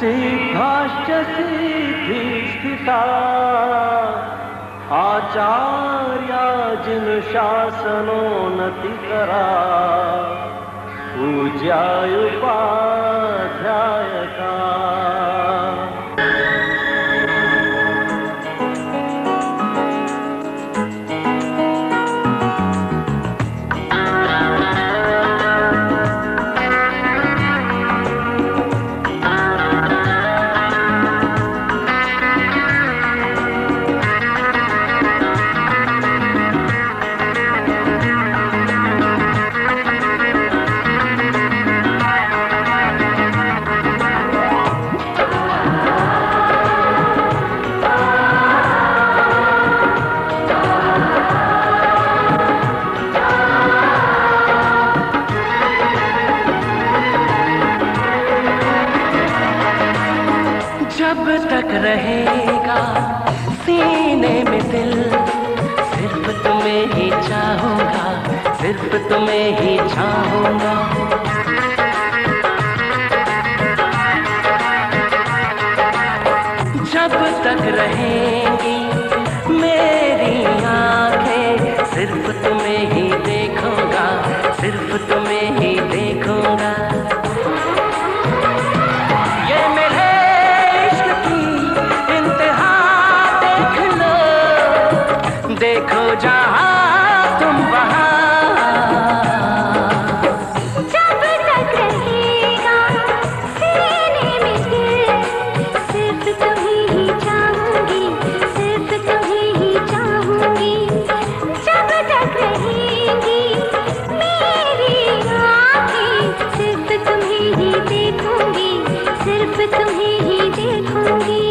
सिद्धाश्चसी स्थिता आचार्या जिन शासनोन्नतिकरा पूज्यायुपाध्यायका। जब तक रहेगा सीने में दिल, सिर्फ तुम्हें ही चाहूंगा, सिर्फ तुम्हें ही चाहूंगा। जब तक रहेंगी मेरी आंखें, सिर्फ तुम्हें ही देखूंगा, सिर्फ तुम्हें ही देखूंगा। देखो जहाँ तुम वहाँ, जब तक रहेगा सीने में दिल, सिर्फ तुम्हें ही चाहूंगी, सिर्फ तुम्हें ही चाहूंगी। जब तक रहेंगी मेरी आँखें, सिर्फ तुम्हें ही देखूंगी, सिर्फ तुम्हें ही देखूंगी।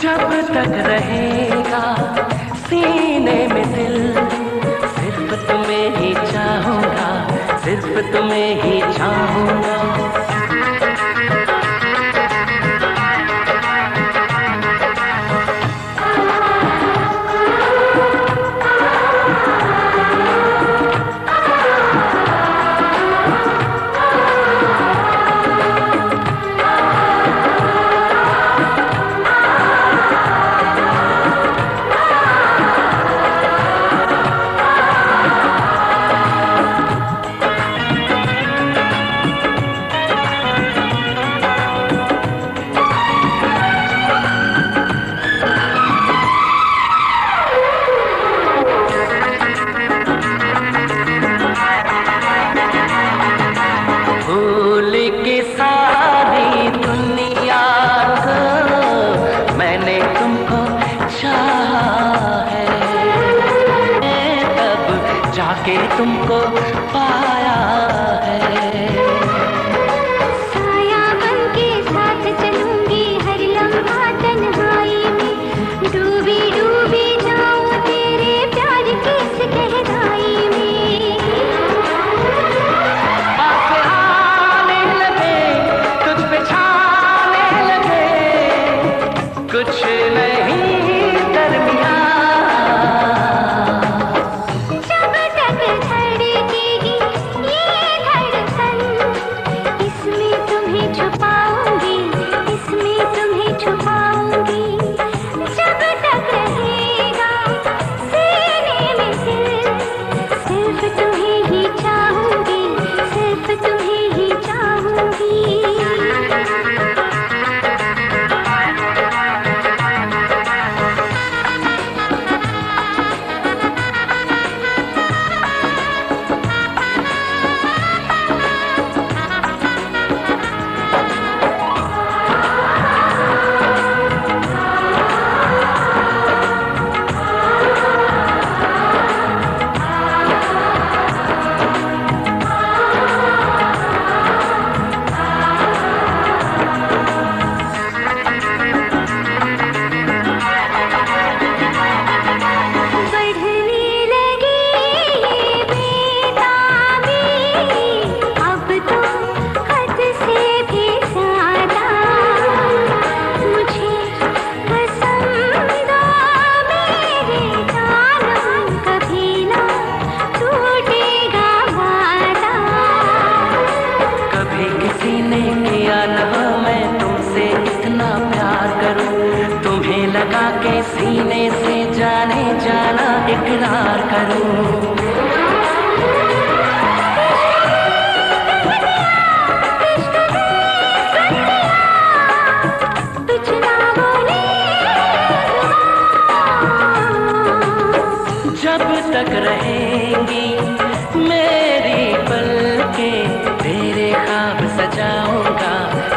जब तक रहेगा सीने में दिल, सिर्फ तुम्हें ही चाहूंगा, सिर्फ तुम्हें ही चाहूंगा। सारी दुनिया को मैंने तुमको चाहा है, तब जाके तुमको पाया है। साया बन के साथ चलूंगी हर लम्हा तन्हाई में, डूबी डूबी जाऊं तेरे प्यार की इस गहराई में। कुछ नहीं दरमिया, जब तक धड़केगी ये धड़कन, इसमें तुम्हें छुपाऊंगी, इसमें तुम्हें छुपाऊंगी। जब तक रहेगा सीने में दिल, सिर्फ तुम्हें ही चाहूंगी, सिर्फ तुम्हें ही चाहूंगी। तुम्हारे सीने से जाने जाना इकरार करूं। जब तक रहेंगी मेरी पलकें, तेरे ख्वाब सजाऊंगा,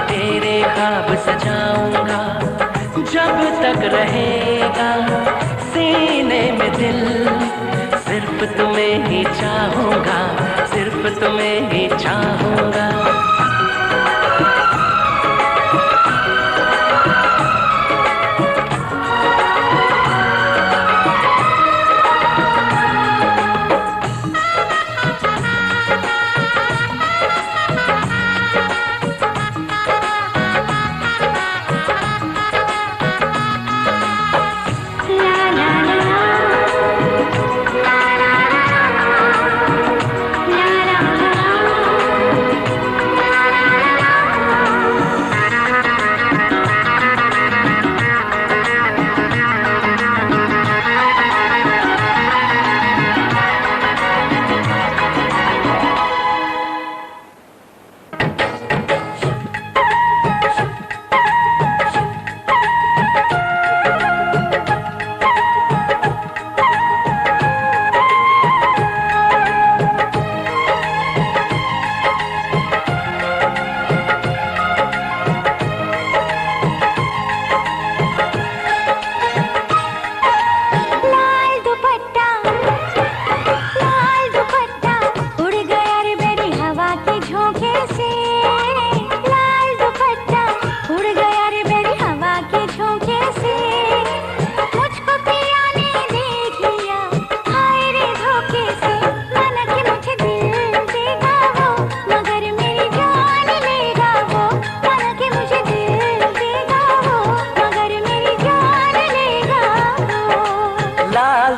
तेरे ख्वाब सजाऊंगा। जब तक रहेगा सीने में दिल, सिर्फ तुम्हें ही चाहूंगा, सिर्फ तुम्हें ही चाहूंगा।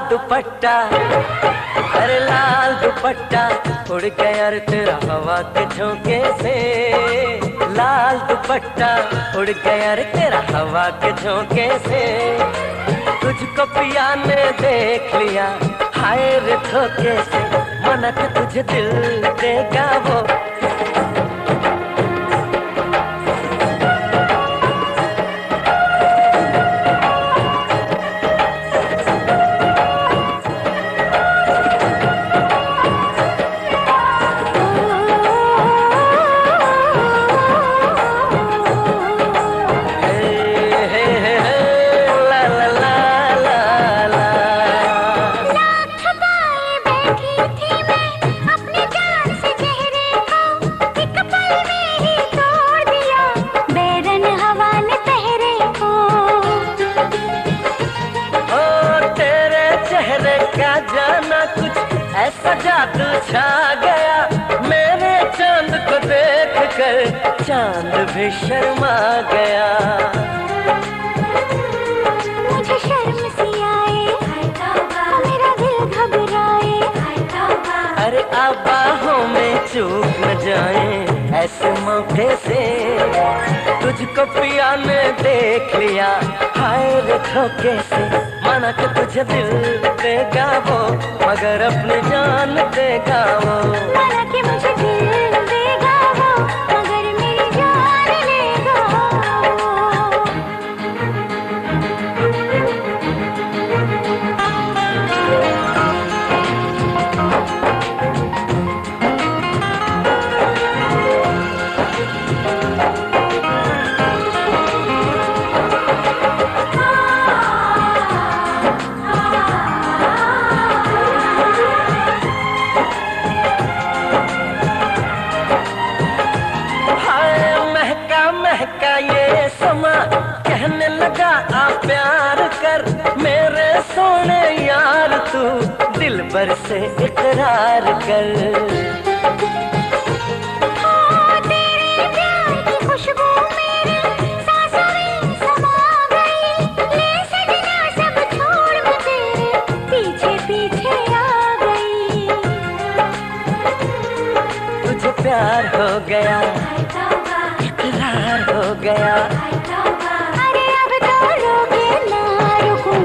दुपट्टा, अरे लाल दुपट्टा उड़ गया रे तेरा हवा के झोंके से। लाल दुपट्टा उड़ गया रे तेरा हवा के झोंके से। तुझको पिया ने देख लिया हाय रे धोखे से, मनक तुझे दिल देगा वो। जाना कुछ ऐसा जादू छा गया, मेरे चांद को देख कर चांद भी शर्मा गया। मुझे शर्म सी आए, मेरा दिल घबराए। अरे अब बाहों में चूक न जाए ऐसे मौके से। तुझको पिया ने देख लिया हाय रे धोखे से, माना कि तुझे दिल देगा वो मगर अपनी जान देगा वो। माना कि मुझे दिल देगा वो मगर मेरी जान लेगा महका ये समा कहने लगा आ प्यार कर, मेरे सोने यार तू दिल भर से इकरार कर। तेरे प्यार की खुशबू मेरी सांसों में समा गई। ले सजना सब छोड़ मैं तेरे पीछे पीछे आ गई। तुझे प्यार हो गया, इकरार हो गया। अरे अब तो रोके ना रुकूं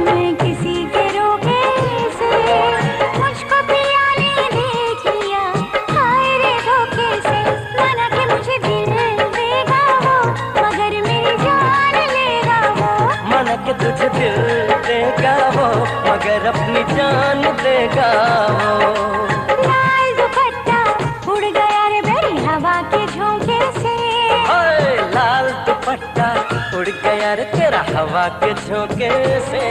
यार तेरा हवा के झोंके से।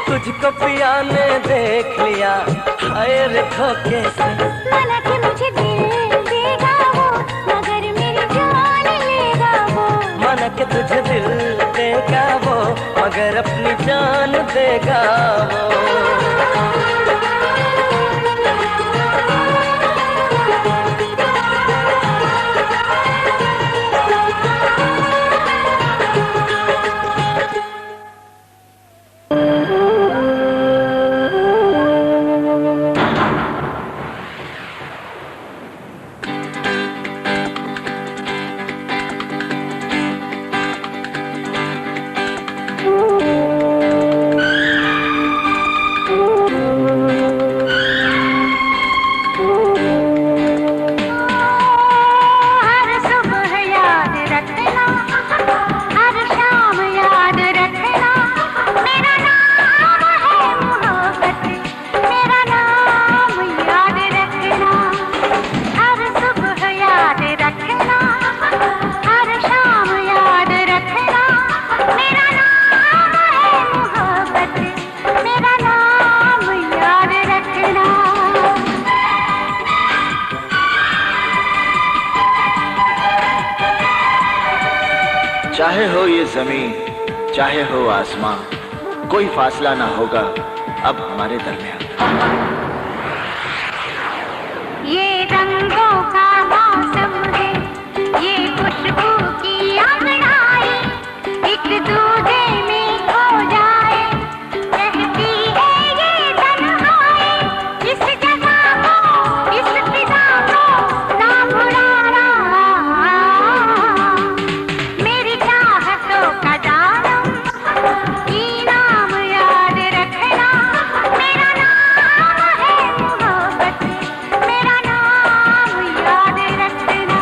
तुझको पिया ने देख लिया हाय रे धोखे से। माना कि मुझे दिल देगा वो, मगर मेरी जान लेगा वो। माना कि तुझे दिल देगा वो, मगर अपनी जान देगा वो। चाहे हो ये जमीन चाहे हो आसमां, कोई फासला ना होगा अब हमारे दरमियान। ये रंगों का मौसम है, ये खुशबू की अंगड़ाई, एक दूजे में खो जाए कहती है ये तन्हाई। इस जगह को इस फिजा को ना भुलाना, मेरी चाहतों का जानम इनाम याद रखना। मेरा नाम है मोहब्बत, मेरा नाम याद रखना।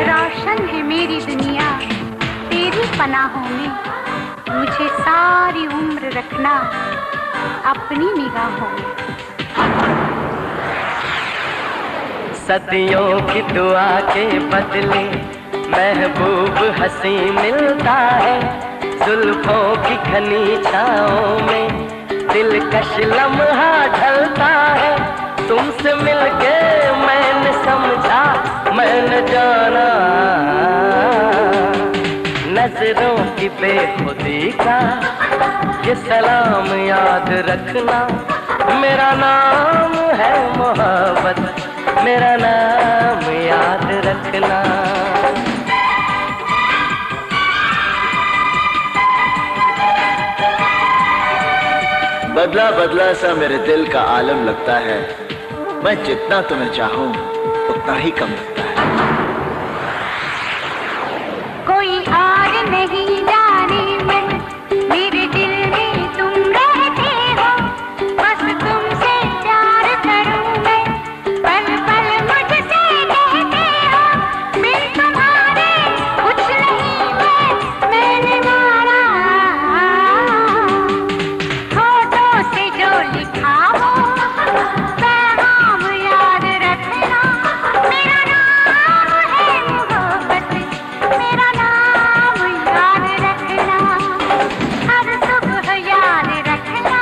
रोशन है मेरी दुनिया तेरी पनाहों में, मुझे सारी उम्र रखना अपनी निगाहों में। सदियों की दुआ के बदले महबूब हंसी मिलता है। जुल्फों की घनी छाओं में दिलकश लम्हा ढलता है। तुमसे मिलके मैंने समझा मैंने जाना, नजरों की बेखुदी का ये सलाम याद रखना। मेरा नाम है मोहब्बत, मेरा नाम याद रखना। बदला बदला सा मेरे दिल का आलम लगता है, मैं जितना तुम्हें चाहूं उतना ही कम लगता है। कोई और नहीं जाने मन मेरे दिल में तुम रहते हो, बस तुमसे प्यार करूं मैं, पल पल मुझसे कहते हो। बिन तुम्हारे कुछ नहीं मैंने माना, होठों से जो लिखा हो पैगाम याद रखना। मेरा नाम है मोहब्बत, मेरा नाम याद रखना। हर सुबह याद रखना,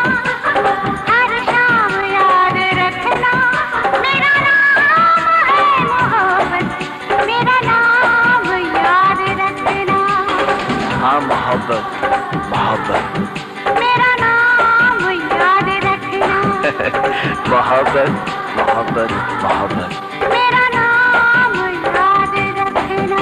हर शाम याद रखना। मेरा नाम है मोहब्बत, मेरा नाम याद रखना। हाँ मोहब्बत मोहब्बत मेरा नाम याद रखना। मोहब्बत मोहब्बत मोहब्बत। मेरा नाम याद रखना।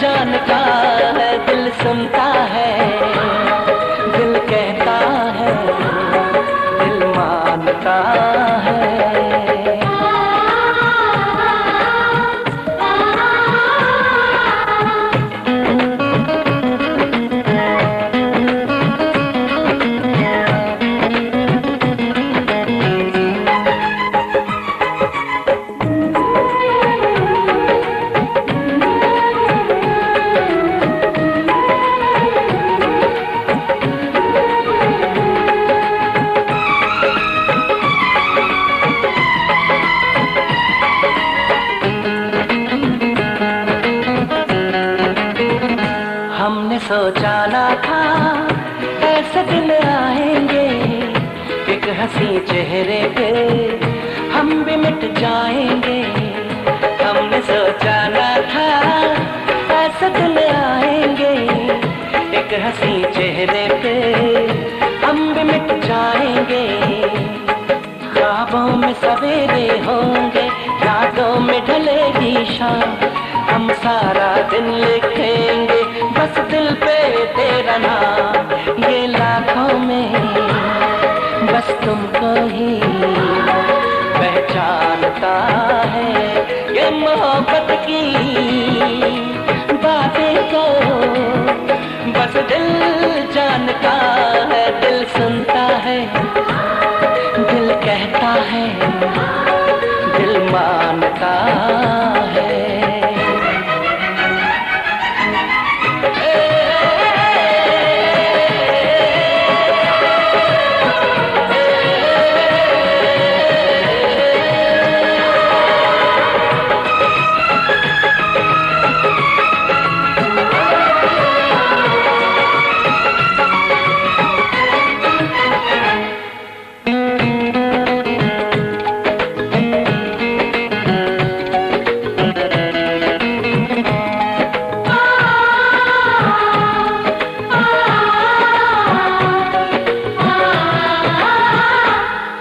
जानता है, दिल सुनता है, दिल कहता है, दिल मानता है। हमने सोचा ना था ऐसे दिन आएंगे, एक हंसी चेहरे पे हम भी मिट जाएंगे। हमने सोचा ना था ऐसे दिन आएंगे, एक हंसी चेहरे पे हम भी मिट जाएंगे। ख्वाबों में सवेरे होंगे, यादों में ढलेगी शाम, हम सारा दिन लिखेंगे बस दिल पे तेरा नाम। ये लाखों में बस तुमको ही पहचानता है, ये मोहब्बत की बातें को बस दिल जानता है, दिल सुनता है, दिल कहता है, दिल मानता है।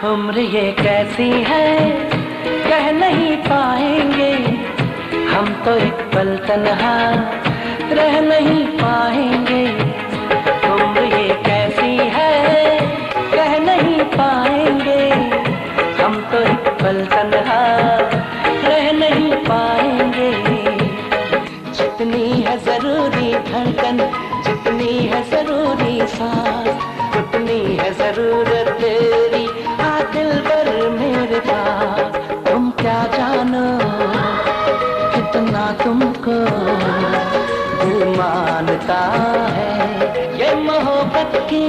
उम्र ये कैसी है कह नहीं पाएंगे, हम तो एक पल तन्हा रह नहीं पाएंगे। उम्र ये कैसी है कह नहीं पाएंगे, हम तो एक पल तन्हा रह नहीं पाएंगे। जितनी है जरूरी धड़कन, जितनी है जरूरी सांस, उतनी है जरूरत तेरी आ दिल भर मेरे पास। तुम क्या जानो कितना तुमको दिल मानता है, ये मोहब्बत की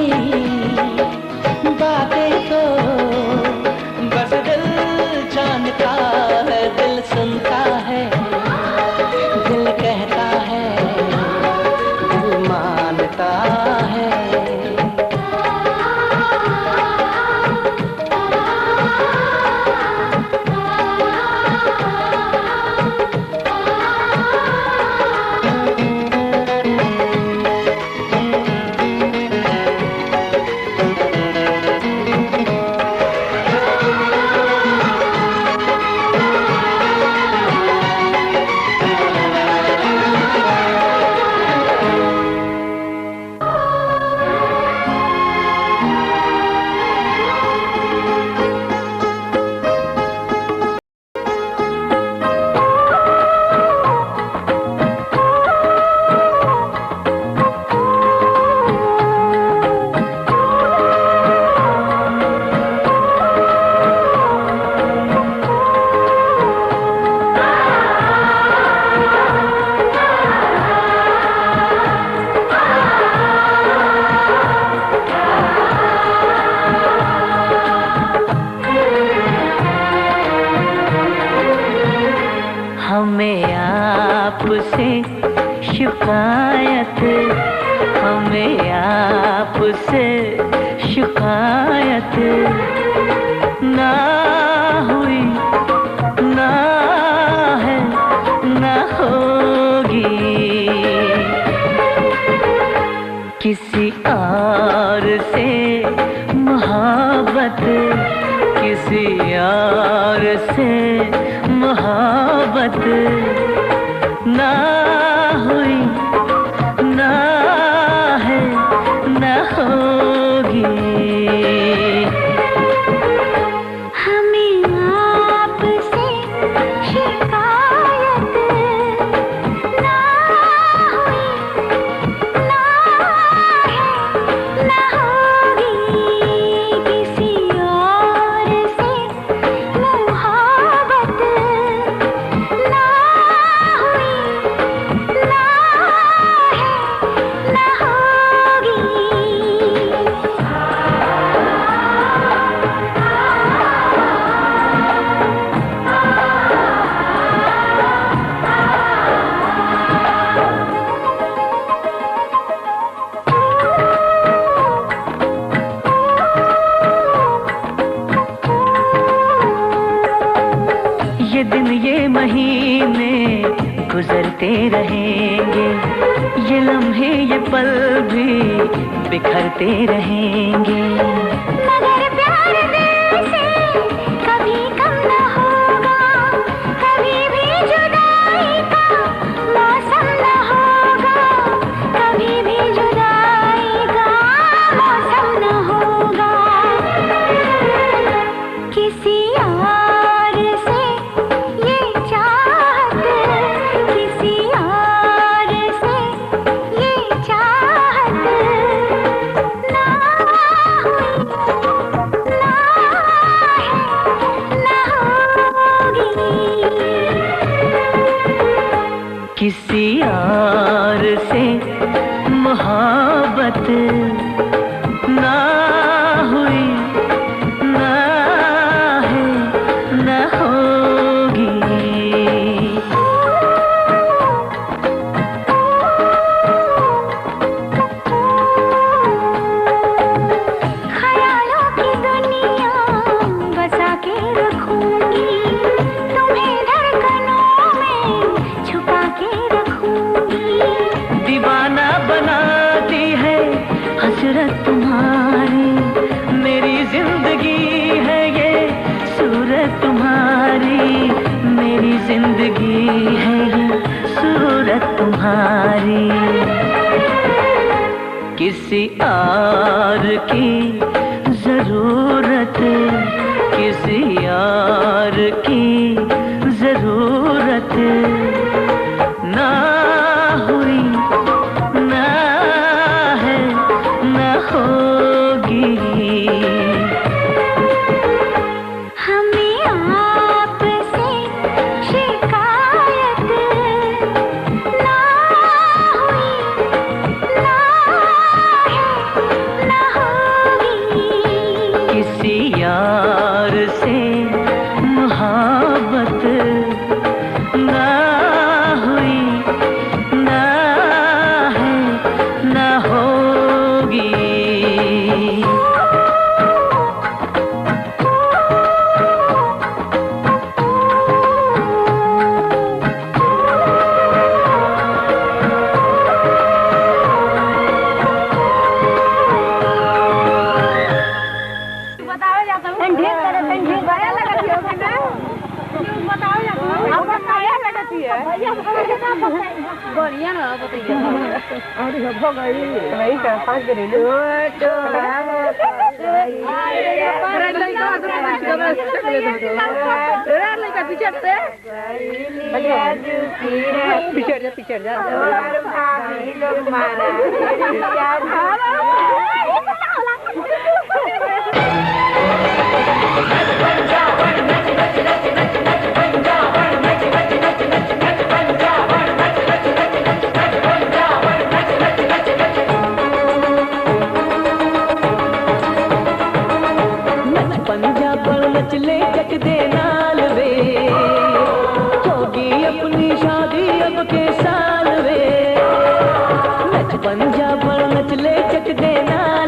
बातें तो बस दिल जानता है, दिल सुनता है, दिल कहता है, दिल मानता है। हमें आपसे शिकायत, हमें आपसे शिकायत ना हुई, ना है, ना होगी। किसी और से मोहब्बत, किसी और से मोहब्बत ना रहेंगे, ये लम्हे ये पल भी बिखरते रहेंगे। मगर प्यार दिल से कभी कम न होगा, कभी भी जुदाई का मौसम न होगा, कभी भी जुदाई का मौसम न होगा। किसी और से ये चाहत, किसी और से ये चाहत ना हुई, ना है, ना होगी। किसी और से मोहब्बत ना हुई, ना है, ना होगी। ख्यालों की दुनिया बसा के रखूंगी, तुम्हें धड़कनों में छुपा के रखूंगी। दीवाना बनाती है हसरत तुम्हारी, मेरी जिंदगी है ये सूरत तुम्हारी, मेरी जिंदगी है ये सूरत तुम्हारी। किसी और की जरूरत, किसी और की जरूरत ना हुई, ना है, ना होगी। हमें आपसे शिकायत ना हुई, ना है, ना होगी। किसी यार से मोहब्बत ना हुई, ना है, ना होगी। बढ़िया ना बताइए। अरे हो गई नहीं कर 5 दिन पीछे जा पंजाब नचले चक दे नाल वे, होगी अपनी शादी अब के साल वे। नच पंजाब नचले चक दे नाल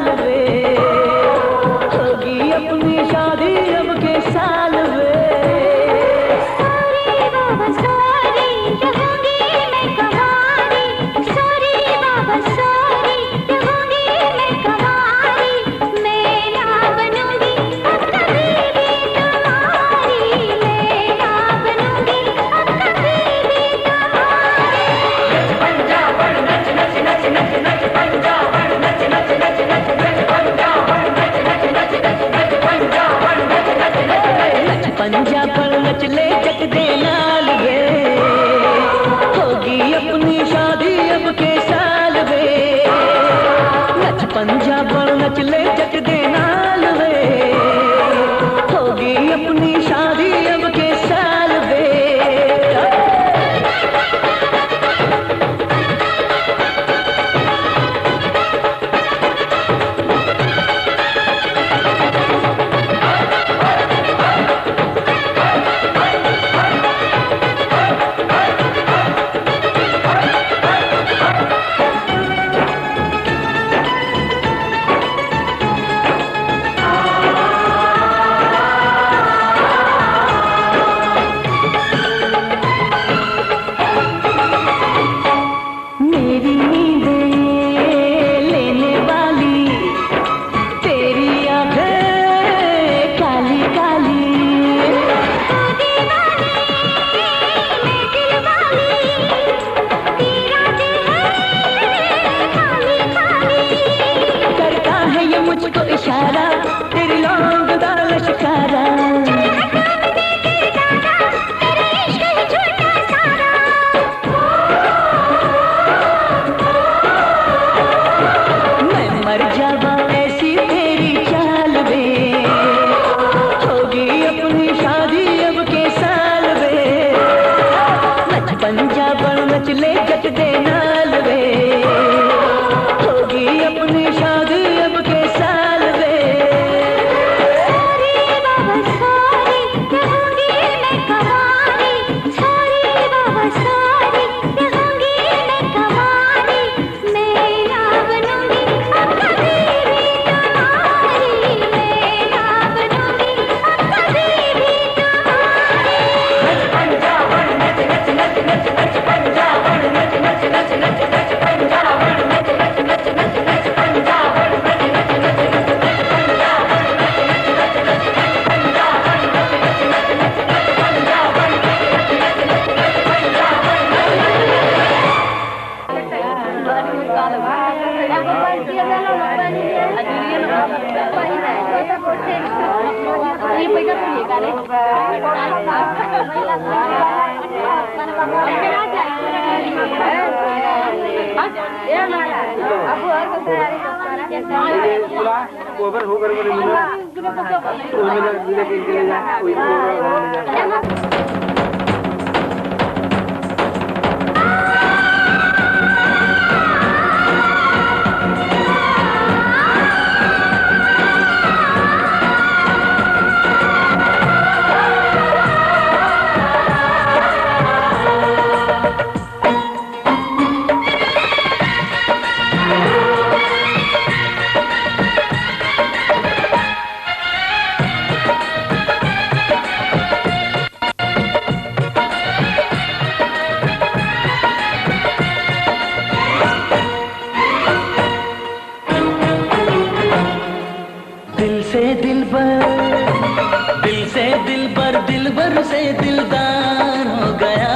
दिलबर से दिलदार हो गया,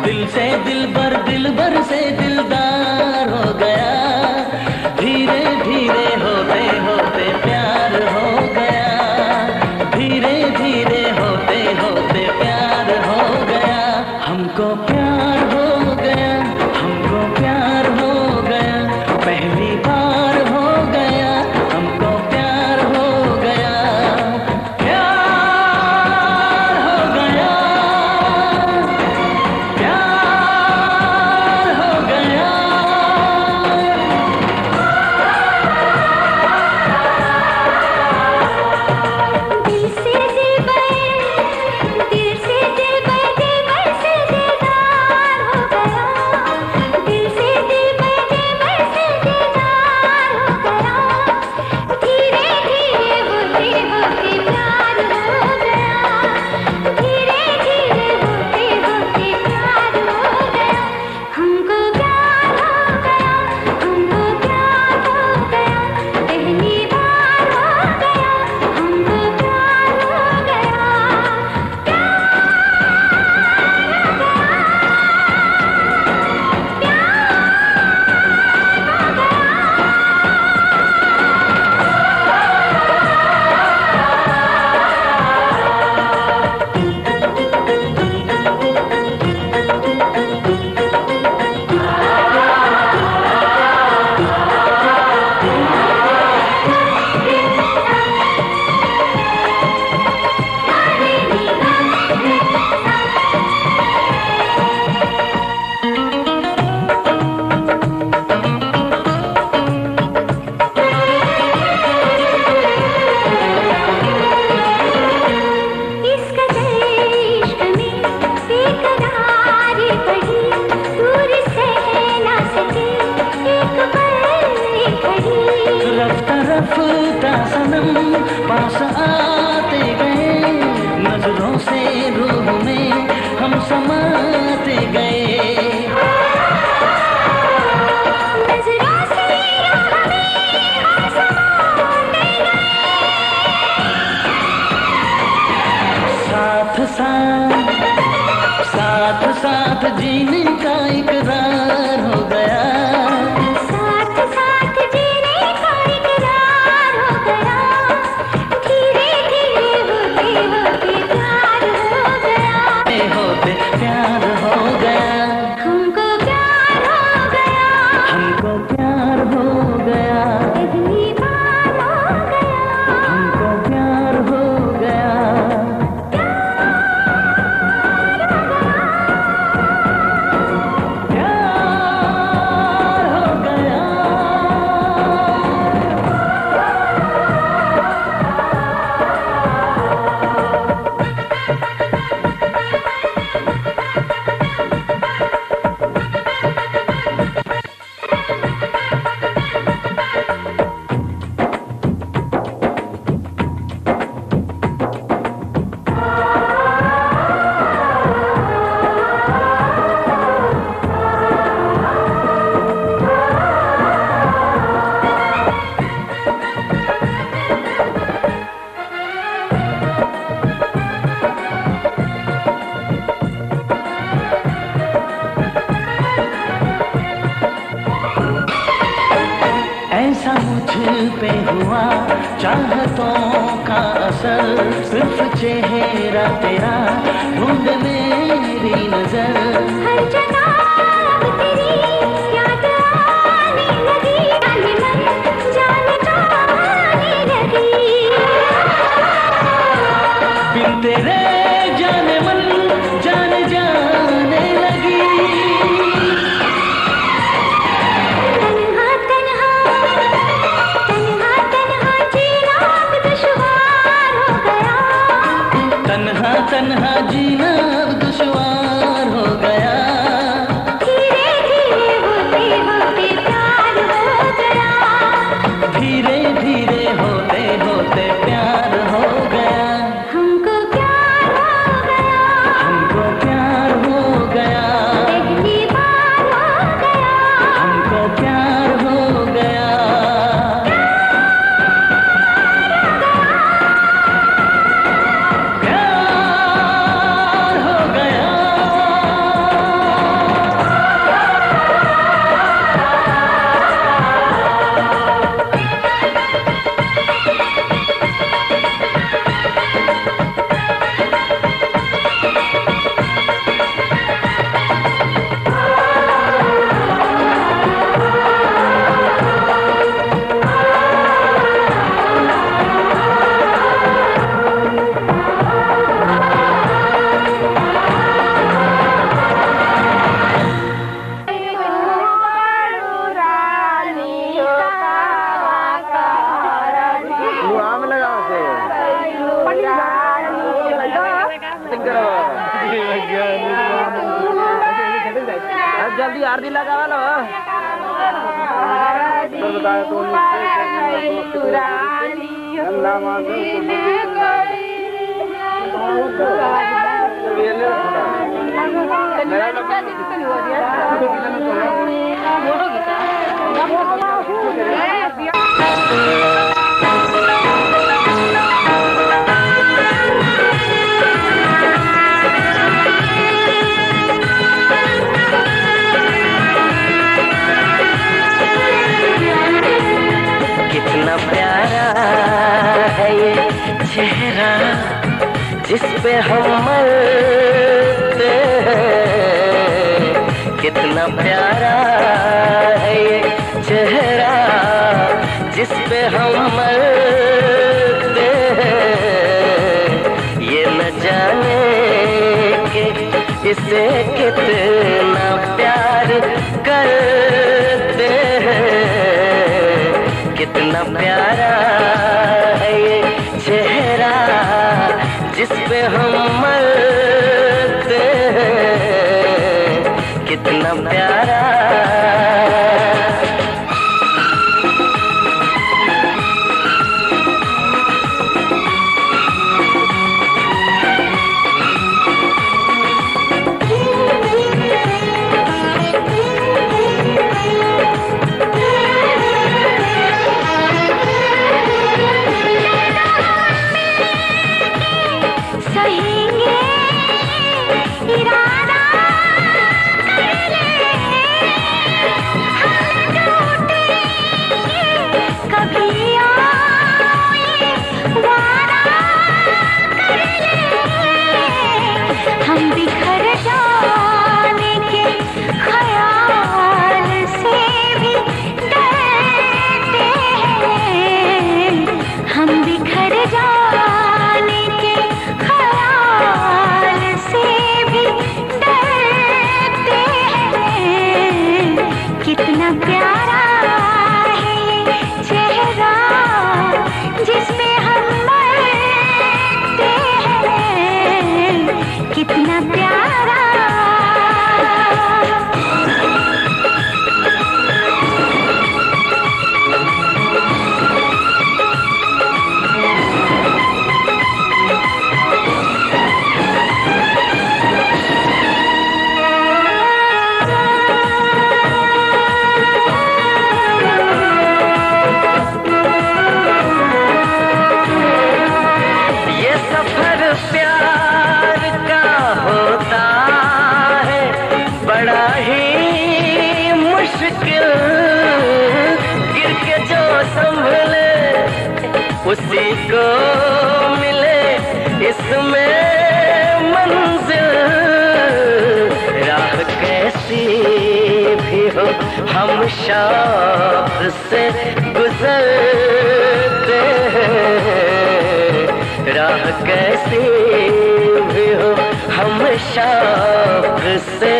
दिल से दिलबर, दिलबर से दिलदार हो गया। धीरे धीरे होते होते प्यार हो गया, धीरे धीरे होते होते प्यार हो गया। हमको प्यार हो गया, हमको प्यार हो गया, पहली बार हो गया, हमको प्यार हो गया, प्यार हो गया, प्यार हो गया। ऐसा मुझ पे हुआ चाहतों का असर, सिर्फ चेहरा तेरा ढूंढ मेरी नजर। हर जगह अब तेरी याद आने लगी, जाने मन जाने जाने लगी। बिन तेरे जाने मन जाने जाने लगी। तन्हा तन्हा तन्हा तन्हा जीना अब दुश्वार हो गया। तन्हा तन्हा जीना अब दुश्वार हो गया। धीरे धीरे होते होते प्यार हो गया। धीरे धीरे होते होते प्यार हो गया। हमको प्यार हो गया, हमको प्यार हो गया। पहली बार हो गया। हमको प्यार हो गया। प्यार हो गया। जल्दी आरती लगा लो। कितना प्यारा है ये चेहरा जिस पे हम मरते हैं। कितना प्यारा है ये चेहरा जिस पे हम मरते हैं। ये न जाने कि इसे कितना प्यार करते हैं। कितना प्यारा है ये चेहरा जिस पे हम मरते हैं। कितना प्यारा। सहेंगे इरादा कर ले, हम टूटेंगे कभी आए वादा कर ले। हम बिखर जाने के ख्याल से भी डरते हैं। हम बिखर जाने के ख्याल से भी डरते हैं। कितना प्यारा है ये चेहरा जिस पे हम मरते हैं। कितना प्यारा। उसी को मिले इसमें मंजिल। राह कैसी भी हो हम शौक से गुजरते हैं। राह कैसी भी हो हम शौक से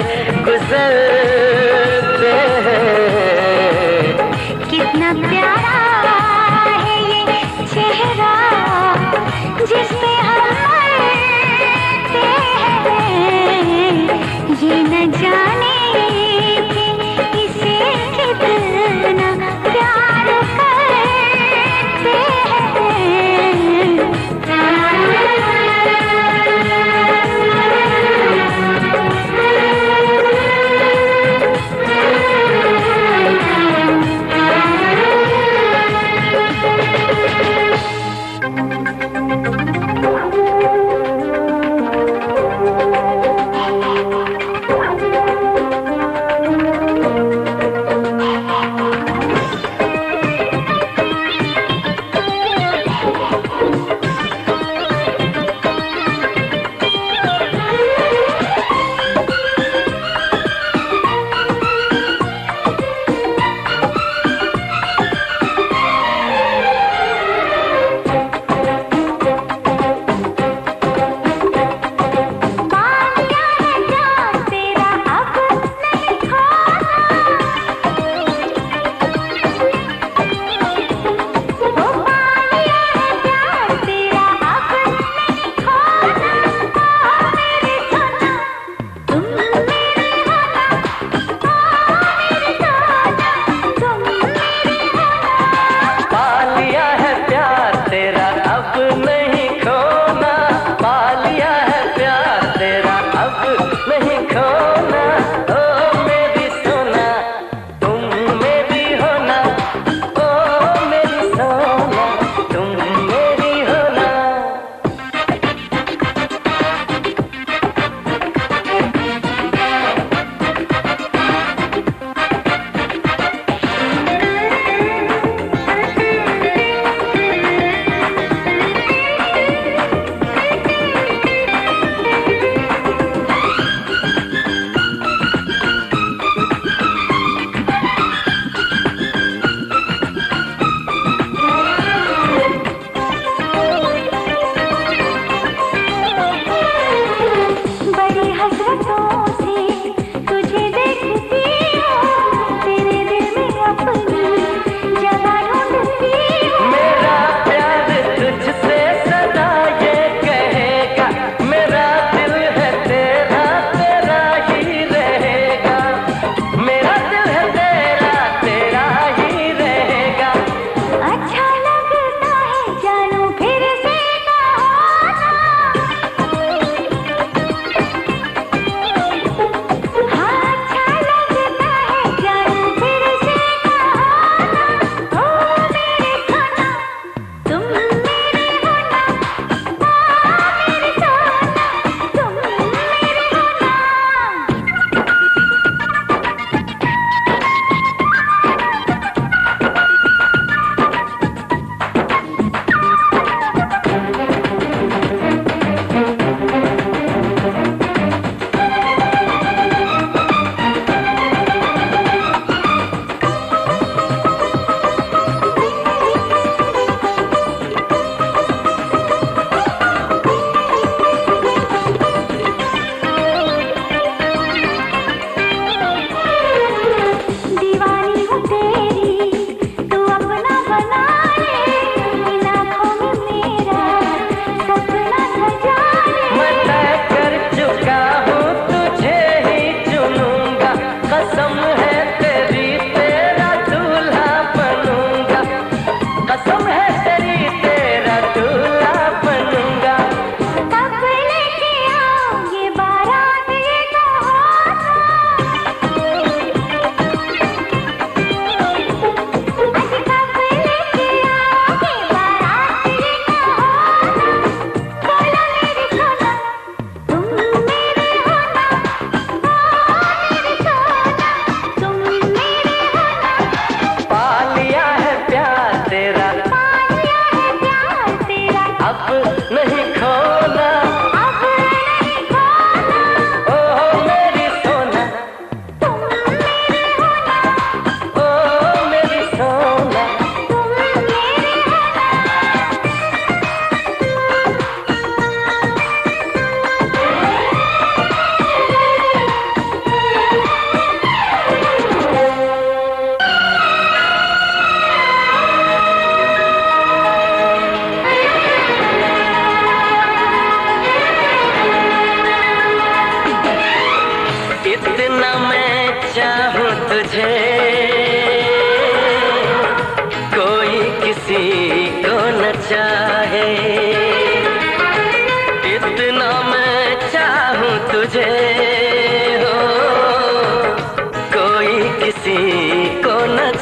गुजरते हैं। कितना प्यारा है ये चेहरा जिस पे हम मरते हैं। ये न जाने कि इसे कितना प्यार करते हैं।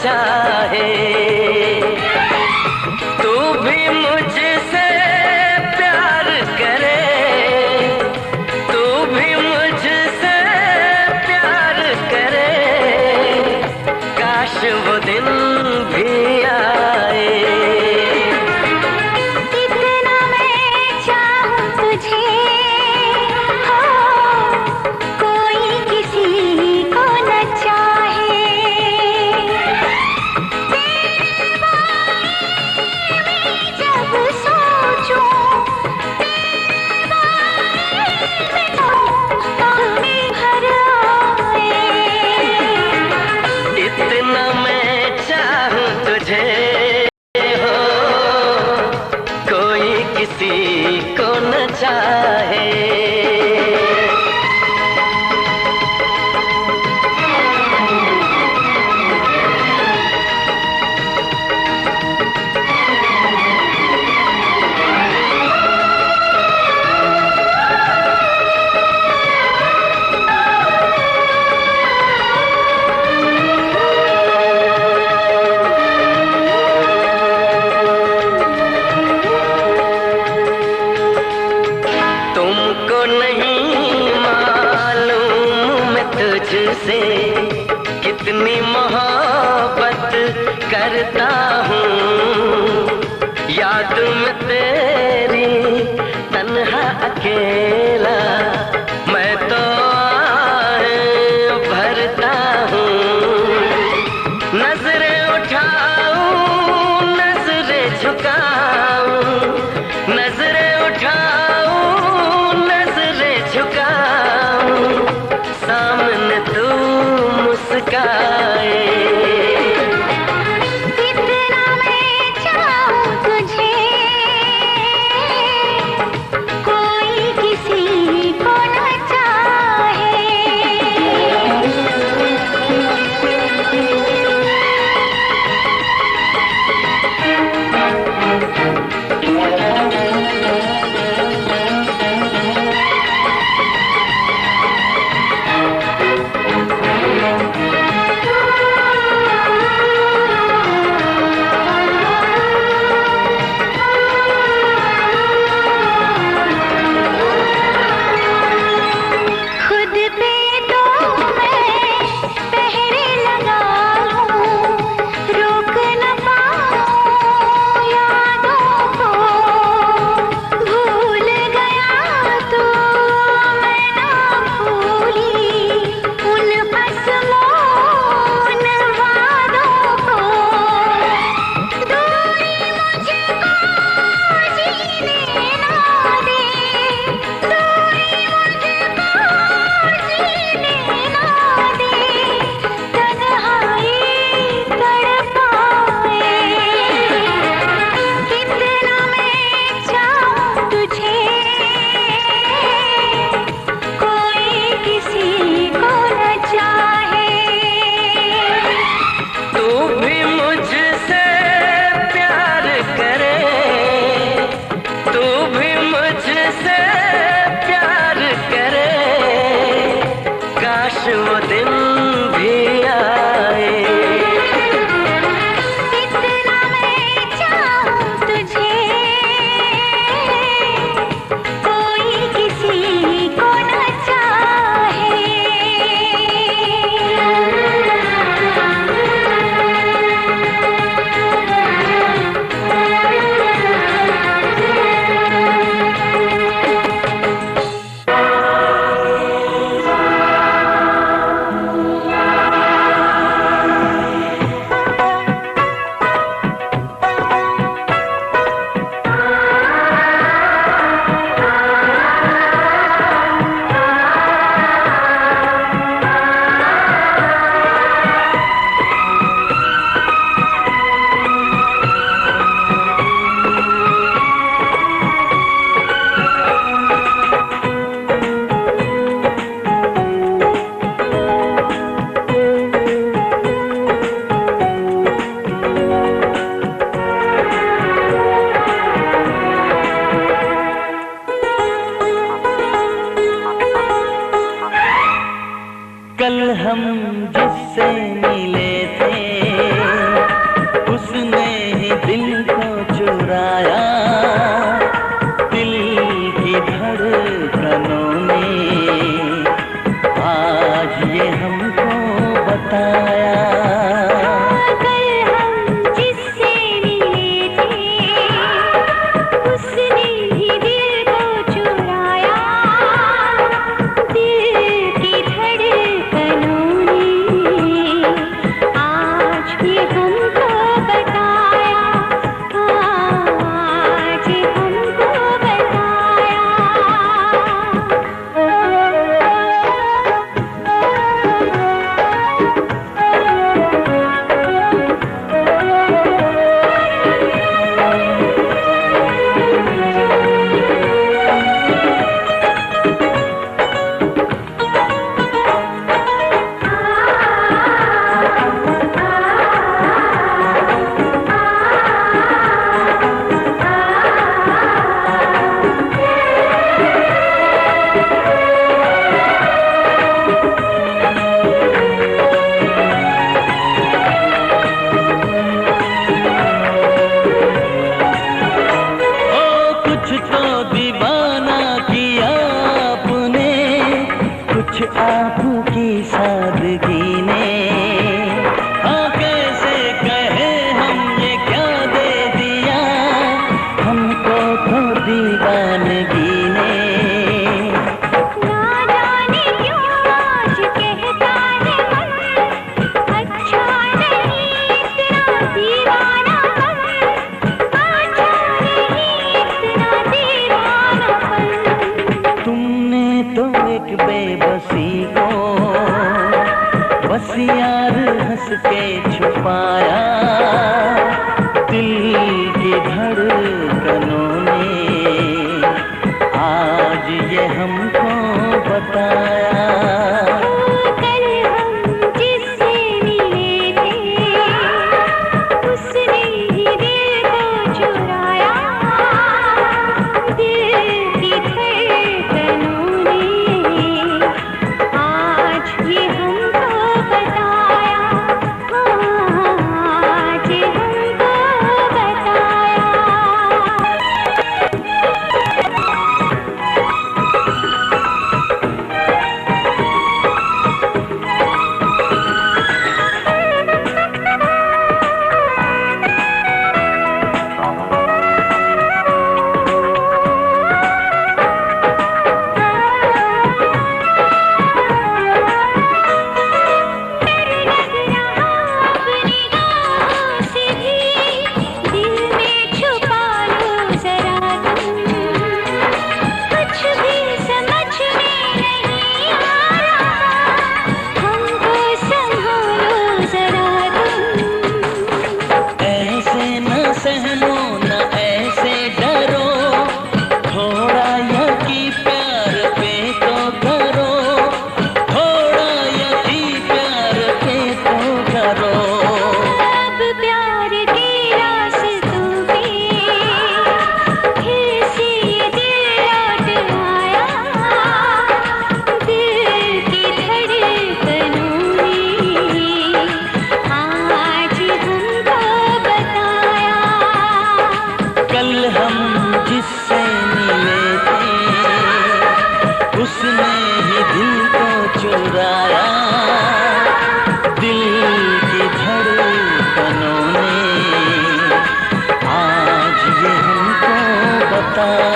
चाहे। तू भी मुझसे प्यार करे, तू भी मुझसे प्यार करे, काश वो दिन भी आए। इतना मैं चाहूं तुझे, हो कोई किसी को न चाहे। तेरे बारे में जब सोचूं, तेरे बारे में तो आंखें भर आए। इतना मैं चाहूं तुझे, हो कोई किसी को न चाहे। तुमको नहीं मालूम मैं तुझसे कितनी मोहब्बत करता हूँ। याद में तेरी तन्हा अकेला मैं तो आहें भरता हूँ। नजरें उठाऊं, नजरें झुकाऊं, नजरें उठाऊं, नजरें झुकाऊं, सामने तू मुस्काए। इतना मैं चाहूं तुझे, कोई किसी को न चाहे। बताया, दिल की धड़कनों ने आज ये हमको बताया। कल हम जिससे मिले थे उसने ही दिल को चुराया, दिल की धड़कनों ने आज ये हमको बताया, आज ये हमको बताया। उसने ही दिल को चुराया, दिल की धड़कनों ने आज ये हमको बताया।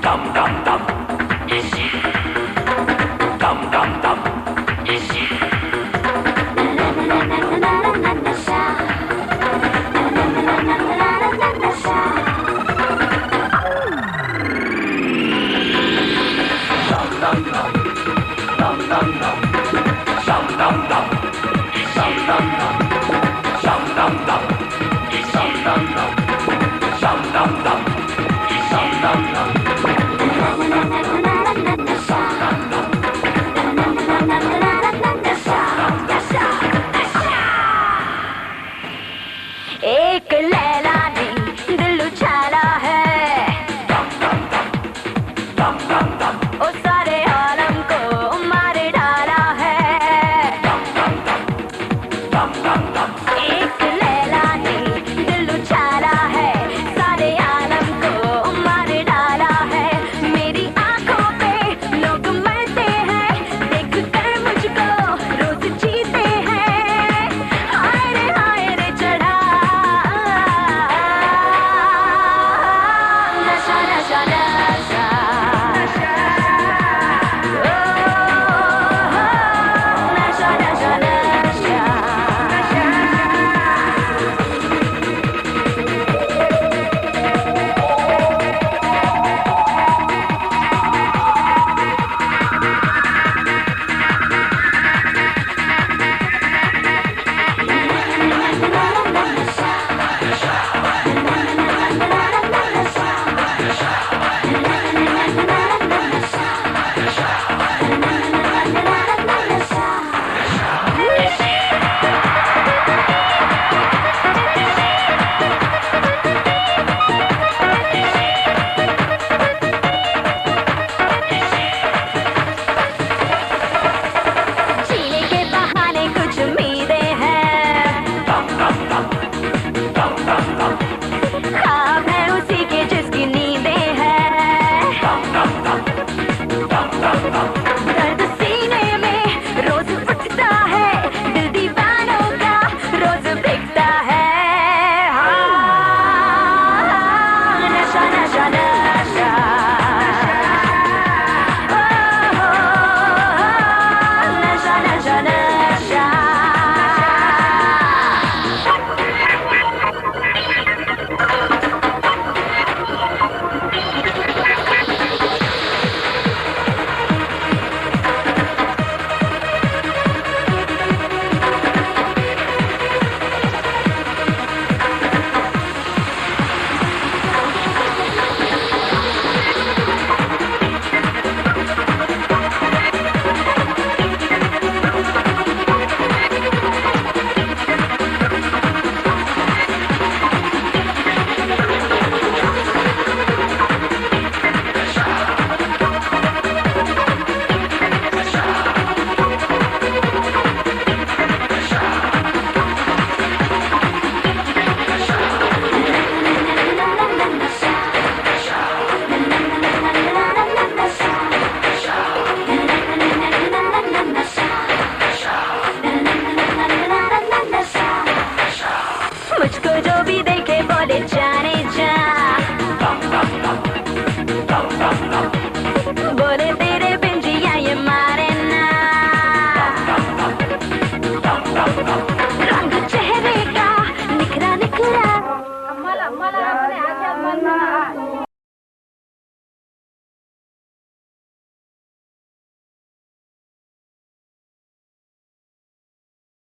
Dum dum dum, dum dum dum.